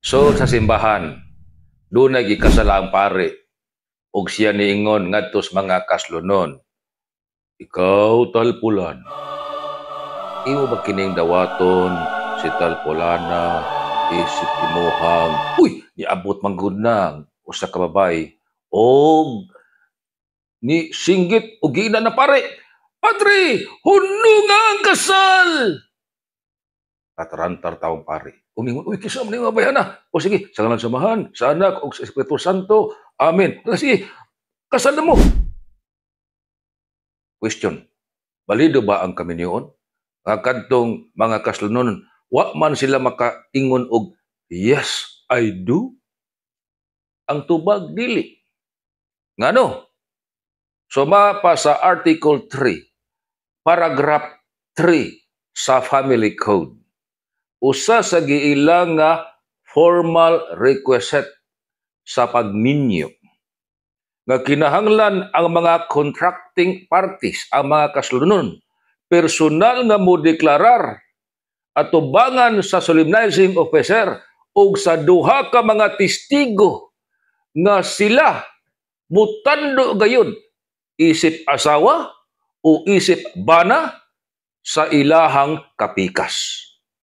So sa simbahan, doon nagikasala ang pare, ug siya niingon ngadto sa mga kaslunon, ikaw talpulan, imo ba kining dawaton si talpulana isip timuhang, uy, niabot man gud nang usa ka babae og ni singgit og giina na pare. Padre, huno nga ang kasal! Katarantar taong pare. Umingon, uy, kisa mo na yung mabayana. O sige, sa ngalan samahan, sa anak, o sa Espiritu Santo. Amen. Sige, kasal na mo. Question, balido ba ang kami niyon? Nga kadtong mga kaslunon, wa man sila makaingon og, yes, I do. Ang tubag, dili. Ngano? Sumapa sa Article 3, Paragraph 3 sa Family Code. Usa sa giilang nga formal requisite sa pagminyo nga kinahanglan ang mga contracting parties, ang mga kaslunon, personal nga mo deklarar atubangan sa solemnizing officer o sa duha ka mga testigo nga sila mutando gayon isip asawa o isip bana sa ilahang kapikas.